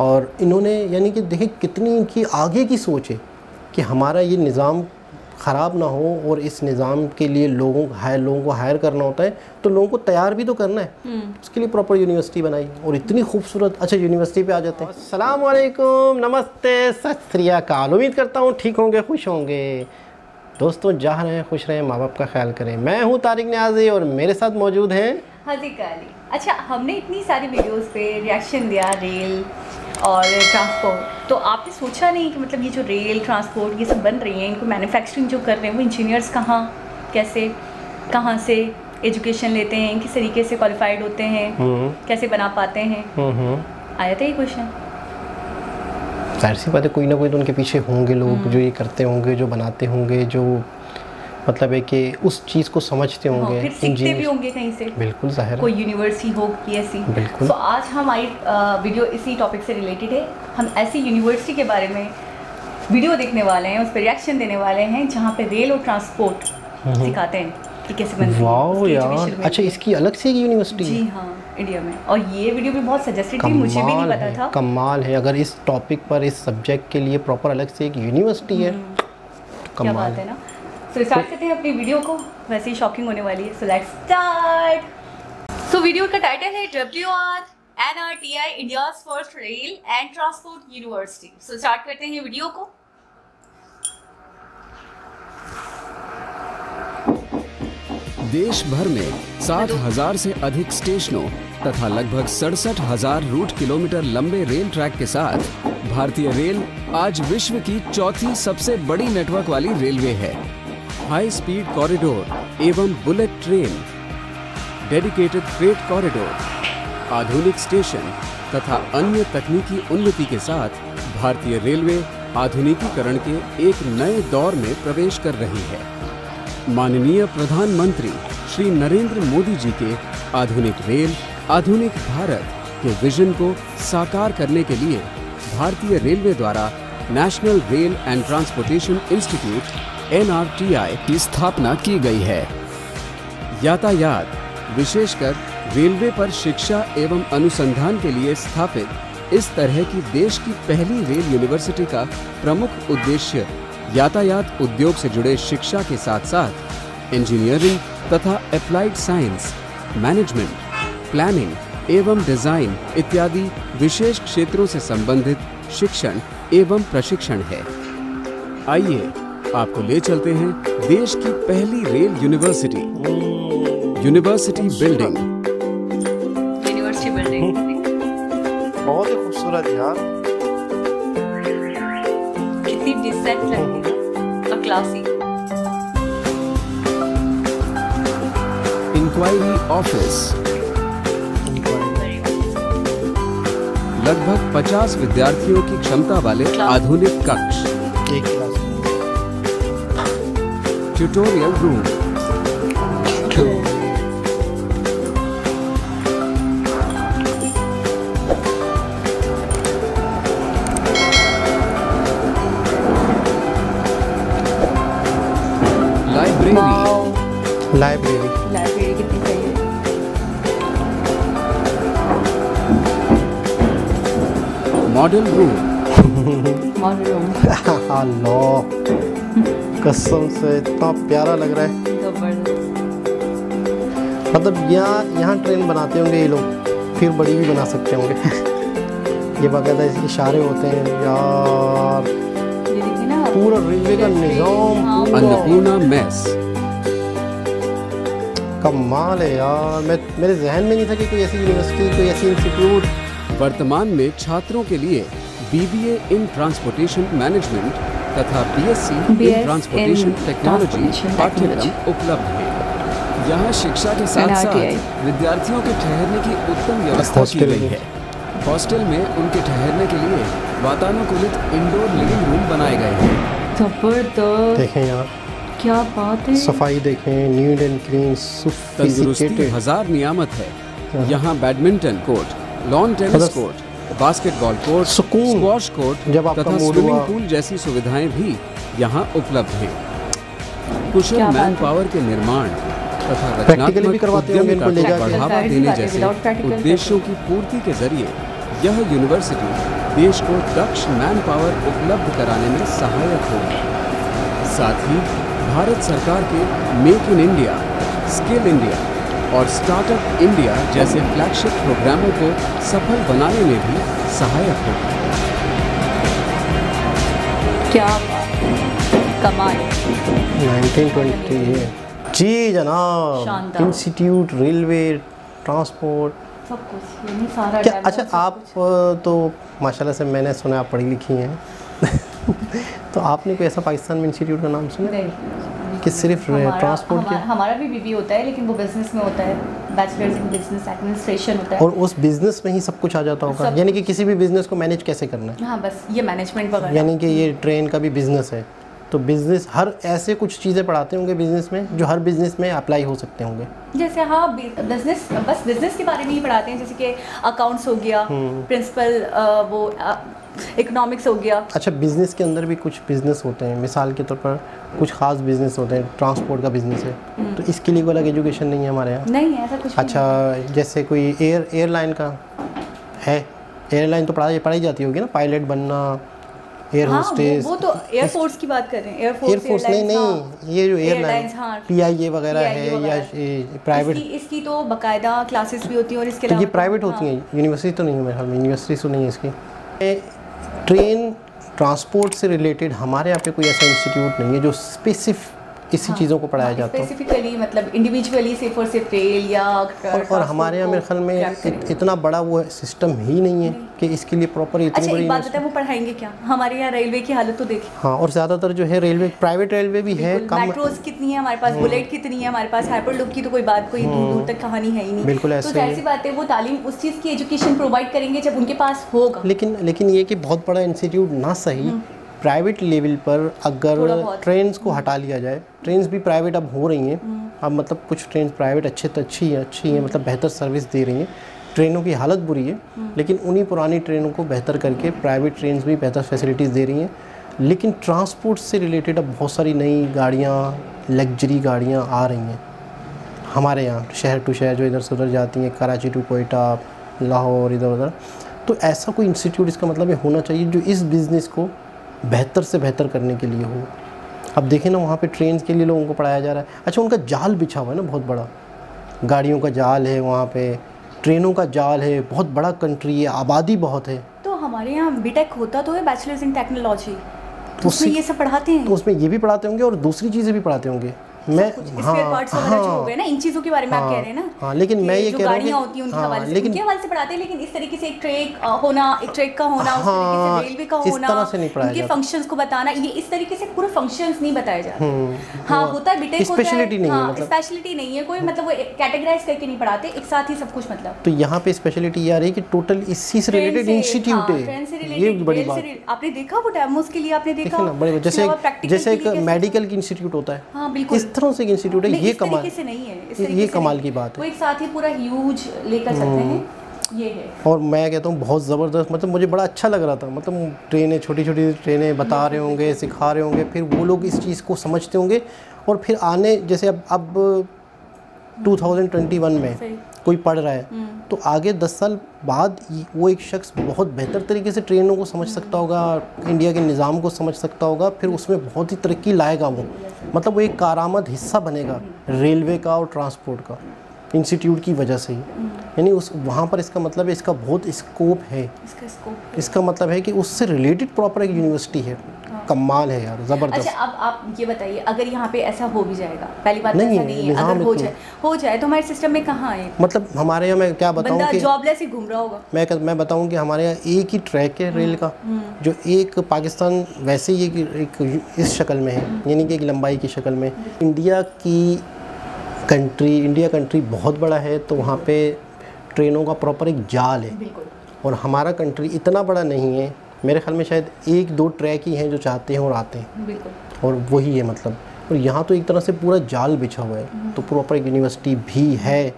और इन्होंने यानी कि देखिए कितनी इनकी आगे की सोच है कि हमारा ये निज़ाम ख़राब ना हो और इस निज़ाम के लिए लोगों को हायर करना होता है तो लोगों को तैयार भी तो करना है, उसके लिए प्रॉपर यूनिवर्सिटी बनाई और इतनी खूबसूरत। अच्छा यूनिवर्सिटी पे आ जाते हैं। अस्सलाम वालेकुम, नमस्ते, सत श्री अकाल। उम्मीद करता हूँ ठीक होंगे, खुश होंगे। दोस्तों जहाँ रहें खुश रहें, माँ बाप का ख्याल करें। मैं हूँ तारिक नियाज़ी और मेरे साथ मौजूद हैं हज़ीका अली। अच्छा, हमने इतनी सारी वीडियोस पे रिएक्शन दिया रेल और ट्रांसपोर्ट, तो आपने सोचा नहीं कि मतलब ये जो रेल ट्रांसपोर्ट ये सब बन रही हैं, इनको मैन्युफैक्चरिंग जो कर रहे हैं वो इंजीनियर्स कहाँ से एजुकेशन लेते हैं, किस तरीके से क्वालिफाइड होते हैं, कैसे बना पाते हैं? आया था ये क्वेश्चन। जाहिर सी बात है, कोई ना कोई तो उनके पीछे होंगे लोग जो ये करते होंगे, जो बनाते होंगे, जो मतलब है कि उस चीज़ को समझते होंगे, फिर सीखते भी होंगे कहीं से। बिल्कुल ज़ाहिर, कोई यूनिवर्सिटी होगी ऐसी। बिल्कुल। तो आज हमारी वीडियो इसी टॉपिक से रिलेटेड है। हम ऐसी यूनिवर्सिटी के बारे में वीडियो देखने वाले हैं, उस पर रिएक्शन देने वाले हैं जहाँ पे रेल और ट्रांसपोर्ट सिखाते हैं कि कैसे बनती है। वाह यार, अच्छा इसकी अलग से एक यूनिवर्सिटी है? जी हाँ, इंडिया में। और ये वीडियो भी बहुत सजेस्टेड थी, मुझे भी नहीं पता था। कमाल है, अगर इस टॉपिक पर, इस सब्जेक्ट के लिए प्रॉपर अलग से एक यूनिवर्सिटी है, क्या बात है ना। तो स्टार्ट करते हैं अपनी वीडियो को, वैसे ही शॉकिंग होने वाली है। So let's start. So video का टाइटल है WRNRTI India's first rail and transport university. So start करते हैं वीडियो को। देश भर में 7,000 से अधिक स्टेशनों तथा लगभग 67,000 रूट किलोमीटर लंबे रेल ट्रैक के साथ भारतीय रेल आज विश्व की चौथी सबसे बड़ी नेटवर्क वाली रेलवे है। हाई स्पीड कॉरिडोर एवं bullet train, dedicated freight corridor, आधुनिक स्टेशन तथा अन्य तकनीकी उन्नति के साथ भारतीय रेलवे आधुनिकीकरण के एक नए दौर में प्रवेश कर रही है। माननीय प्रधानमंत्री श्री नरेंद्र मोदी जी के आधुनिक रेल, आधुनिक भारत के विजन को साकार करने के लिए भारतीय रेलवे द्वारा national rail and transportation institute NRTI की स्थापना की गई है। यातायात, विशेषकर रेलवे पर शिक्षा एवं अनुसंधान के लिए स्थापित इस तरह की देश की पहली रेल यूनिवर्सिटी का प्रमुख उद्देश्य यातायात उद्योग से जुड़े शिक्षा के साथ साथ इंजीनियरिंग तथा अप्लाइड साइंस, मैनेजमेंट, प्लानिंग एवं डिजाइन इत्यादि विशेष क्षेत्रों से संबंधित शिक्षण एवं प्रशिक्षण है। आइए आपको ले चलते हैं देश की पहली rail university, university building. University building बहुत ही खूबसूरत यार, कितनी डिसेंट लग रही है, क्लासी। इंक्वायरी ऑफिस, लगभग 50 विद्यार्थियों की क्षमता वाले आधुनिक कक्ष, एक क्लास, ट्यूटोरियल रूम, लाइब्रेरी कितनी सही है। मॉडल रूम, कसम से इतना प्यारा लग रहा है। मतलब यहाँ ट्रेन बनाते होंगे ये लोग, फिर बड़ी भी बना सकते होंगे। ये बाकायदा इसके इशारे होते हैं यार। पूरा रेलवे का निजाम, अन्नपूर्णा मेस, कमाल है यार। मेरे जहन में नहीं था कि कोई ऐसी यूनिवर्सिटी, कोई ऐसी इंस्टीट्यूट। वर्तमान में छात्रों के लिए BBA इन ट्रांसपोर्टेशन मैनेजमेंट तथा BSc इन ट्रांसपोर्टेशन टेक्नोलॉजी पाठ्यक्रम उपलब्ध है। यहाँ शिक्षा के साथ साथ विद्यार्थियों के ठहरने की उत्तम व्यवस्था की गई है। हॉस्टल में उनके ठहरने के लिए वातानुकूलित इंडोर लिविंग रूम बनाए गए हैं। जबरदस्त, देखें यार क्या बात है। सफाई देखें, नीट एंड क्लीन, तंदुरुस्ती 1000 नियामत है। यहाँ badminton court, lawn tennis court, basketball court, squash court तथा स्विमिंग पूल जैसी सुविधाएं भी यहाँ उपलब्ध हैं। कुशल मैन पावर के निर्माण तथा रचनात्मक उद्यमिता को बढ़ावा देने जैसे उद्देश्यों की पूर्ति के जरिए यह यूनिवर्सिटी देश को दक्ष मैन पावर उपलब्ध कराने में सहायक होगी। साथ ही भारत सरकार के make in India, skill India और स्टार्टअप इंडिया जैसे फ्लैगशिप प्रोग्रामों को सफल बनाने में भी सहायक होगी। क्या कमाल। 1920 जी जनाब। शानदार। इंस्टीट्यूट, रेलवे, ट्रांसपोर्ट, सब कुछ, यानी सारा क्या। डेवलप, अच्छा, सब आप तो माशाल्लाह से मैंने सुना आप पढ़ी लिखी हैं तो आपने कोई ऐसा पाकिस्तान में इंस्टीट्यूट का नाम सुना नहीं कि सिर्फ ट्रांसपोर्ट के? हमारा भी बीबी होता है, लेकिन वो बिजनेस में होता है, बैचलर्स इन बिजनेस एडमिनिस्ट्रेशन होता है। और उस बिजनेस में ही सब कुछ आ जाता होगा, यानी कि किसी भी बिजनेस को मैनेज कैसे करना है। हाँ, बस ये मैनेजमेंट वगैरह, यानी कि ये ट्रेन का भी बिजनेस है, तो बिजनेस हर ऐसे कुछ चीज़ें पढ़ाते होंगे बिजनेस में जो हर बिजनेस में अप्लाई हो सकते होंगे। जैसे हाँ बिजनेस, बस बिजनेस के बारे में ही पढ़ाते हैं, जैसे कि अकाउंट्स हो गया, प्रिंसिपल, वो इकोनॉमिक्स हो गया। अच्छा, बिजनेस के अंदर भी कुछ बिजनेस होते हैं, मिसाल के तौर पर कुछ खास बिजनेस होते हैं, ट्रांसपोर्ट का बिजनेस है, तो इसके लिए कोई अलग एजुकेशन नहीं है हमारे यहाँ? नहीं है ऐसा कुछ। अच्छा, जैसे कोई एयरलाइन का है, एयरलाइन तो पढ़ाई जाती होगी ना, पायलट बनना, एयर होस्टेस। वो तो एयरफोर्स की बात कर रहे हैं, एयरफोर्स नहीं, ये जो एयरलाइन PIA वगैरह है या प्राइवेट, इसकी तो बाकायदा क्लासेस भी होती हैं, और इसके तो ये प्राइवेट होती हैं, यूनिवर्सिटी तो नहीं है मेरे ख्याल में, यूनिवर्सिटी तो नहीं है इसकी। ट्रेन ट्रांसपोर्ट से रिलेटेड हमारे यहाँ पे कोई ऐसा इंस्टीट्यूट नहीं है जो स्पेसिफिक इसी चीज़ों को पढ़ाया जाता है, स्पेसिफिकली मतलब इंडिविजुअली सिर्फ और सिर्फ रेल या और हमारे यहाँ मेरे ख्याल में इतना बड़ा वो सिस्टम ही नहीं है कि इसके लिए प्रॉपर इतनी अच्छा, बड़ी। एक बात बताएं, वो पढ़ाएंगे क्या? हमारे यहाँ रेलवे की हालत तो देखिए। हाँ, और ज़्यादातर जो है रेलवे, प्राइवेट रेलवे भी है कम। मेट्रोस कितनी है हमारे पास, बुलेट कितनी है हमारे पास, हाइपरलूप की तो कोई बात, कोई दूर दूर तक कहानी है ही नहीं। बिल्कुल तो ऐसे जाहिर सी बात है वो तालीम, उस चीज़ की एजुकेशन प्रोवाइड करेंगे जब उनके पास होगा। लेकिन ये कि बहुत बड़ा इंस्टीट्यूट ना सही, प्राइवेट लेवल पर अगर ट्रेन्स को हटा लिया जाए, ट्रेन्स भी प्राइवेट अब हो रही हैं, अब मतलब कुछ ट्रेन प्राइवेट अच्छी है, मतलब बेहतर सर्विस दे रही हैं। ट्रेनों की हालत बुरी है, लेकिन उन्हीं पुरानी ट्रेनों को बेहतर करके प्राइवेट ट्रेन्स भी बेहतर फैसिलिटीज़ दे रही हैं। लेकिन ट्रांसपोर्ट से रिलेटेड अब बहुत सारी नई गाड़ियाँ, लग्जरी गाड़ियाँ आ रही हैं हमारे यहाँ, शहर टू शहर जो इधर से उधर जाती हैं, कराची टू कोयटा, लाहौर, इधर उधर। तो ऐसा कोई इंस्टीट्यूट, इसका मतलब ये होना चाहिए जो इस बिज़नेस को बेहतर से बेहतर करने के लिए हो। अब देखें ना, वहाँ पे ट्रेन के लिए लोगों को पढ़ाया जा रहा है। अच्छा, उनका जाल बिछा हुआ है ना बहुत बड़ा, गाड़ियों का जाल है वहाँ पे, ट्रेनों का जाल है, बहुत बड़ा कंट्री है, आबादी बहुत है। तो हमारे यहाँ बीटेक होता तो है, बैचलर्स इन टेक्नोलॉजी, तो उसमें ये सब पढ़ाते हैं। तो उसमें ये भी पढ़ाते होंगे और दूसरी चीज़ें भी पढ़ाते होंगे। मैं पार्ट्स वगैरह जो हो गए ना, इन चीज़ों के बारे में आप कह रहे हैं ना। हाँ, लेकिन मैं ये कह रहा हूँ गाड़ियाँ होती हैं उनके हवाले से, उनके हवाले से पढ़ाते हैं, लेकिन इस तरीके से एक ट्रैक होना, एक ट्रैक का होना, उस तरीके से रेलवे का होना, उनके फंक्शंस को बताना, ये इस तरीके से पूरे फंक्शंस नहीं बताए जाते। हाँ, होता है बीटेक, स्पेशलिटी नहीं है, मतलब स्पेशलिटी नहीं है कोई, मतलब वो कैटेगराइज करके नहीं पढ़ाते, एक साथ ही सब कुछ। मतलब तो यहाँ पे स्पेशलिटी ये आ रही है कि टोटल इसी से रिलेटेड इंस्टीट्यूट है, ये बड़ी बात। आपने देखा वो डेमोस के लिए, आपने देखा ना, बड़े जैसे एक मेडिकल की इंस्टीट्यूट होता है। हाँ बिल्कुल, इस तरह से एक इंस्टीट्यूट है। ये कमाल से नहीं है, ये कमाल की बात है। वो एक साथ ही पूरा ह्यूज लेकर चलते हैं, ये है। और मैं कहता हूँ बहुत ज़बरदस्त, मतलब मुझे बड़ा अच्छा लग रहा था, मतलब ट्रेनें, छोटी छोटी ट्रेनें बता रहे होंगे, सिखा रहे होंगे, फिर वो लोग इस चीज़ को समझते होंगे, और फिर आने जैसे अब 2021 में कोई पढ़ रहा है, तो आगे 10 साल बाद वो एक शख्स बहुत बेहतर तरीके से ट्रेनों को समझ सकता होगा, इंडिया के निज़ाम को समझ सकता होगा, फिर उसमें बहुत ही तरक्की लाएगा वो, मतलब वो एक कारआमद हिस्सा बनेगा रेलवे का और ट्रांसपोर्ट का, इंस्टीट्यूट की वजह से ही। यानी उस वहाँ पर इसका मतलब है इसका बहुत स्कोप है, इसका मतलब है कि उससे रिलेटेड प्रॉपर एक यूनिवर्सिटी है। कमाल है यार, ज़बरदस्त। अच्छा, अब आप ये बताइए, अगर यहाँ पे ऐसा हो भी जाएगा, पहली बात नहीं है, अगर हो जाए तो हमारे सिस्टम में कहाँ है? मतलब हमारे यहाँ, मैं क्या बताऊँ कि जॉबलेस ही घूम रहा होगा। मैं बताऊँ कि हमारे यहाँ एक ही ट्रैक है रेल का, जो एक पाकिस्तान वैसे ही एक इस शक्ल में है, यानी कि एक लंबाई की शक्ल में। इंडिया कंट्री बहुत बड़ा है, तो वहाँ पे ट्रेनों का प्रॉपर एक जाल है, और हमारा कंट्री इतना बड़ा नहीं है। मेरे ख्याल में शायद 1-2 ट्रैक ही हैं जो चाहते हैं और आते हैं, और वही है मतलब। और यहाँ तो एक तरह से पूरा जाल बिछा हुआ है, तो प्रॉपर एक यूनिवर्सिटी भी है,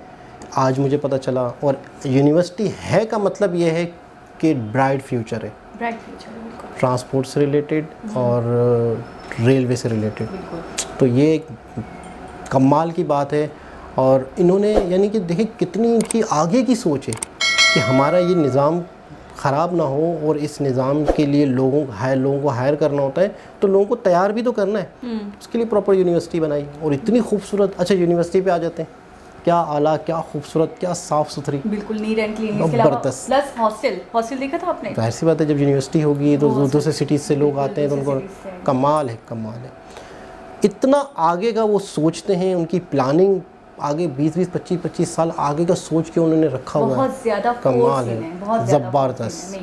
आज मुझे पता चला। और यूनिवर्सिटी है का मतलब ये है कि ब्राइट फ्यूचर है, ट्रांसपोर्ट से रिलेटेड और रेलवे से रिलेटेड, तो ये एक कमाल की बात है। और इन्होंने, यानी कि देखिए कितनी इनकी आगे की सोच है कि हमारा ये निज़ाम ख़राब ना हो और इस निज़ाम के लिए लोगों को हायर करना होता है तो लोगों को तैयार भी तो करना है। उसके लिए प्रॉपर यूनिवर्सिटी बनाई और इतनी खूबसूरत। अच्छा, यूनिवर्सिटी पे आ जाते हैं, क्या आला, क्या खूबसूरत, क्या साफ़ सुथरी, बिल्कुल नीट एंड क्लीन। इसके अलावा प्लस हॉस्टल देखा था आपने? जाहिर सी बात है, जब यूनिवर्सिटी होगी तो दूसरे सिटीज़ से लोग आते हैं तो उनको कमाल है। इतना आगे का वो सोचते हैं, उनकी प्लानिंग आगे 20-25 साल आगे का सोच के उन्होंने रखा हुआ है। बहुत ज़्यादा कमाल है, ज़बरदस्त,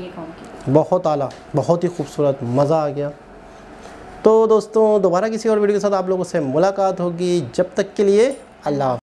बहुत आला, बहुत ही खूबसूरत, मज़ा आ गया। तो दोस्तों दोबारा किसी और वीडियो के साथ आप लोगों से मुलाकात होगी। जब तक के लिए अल्लाह।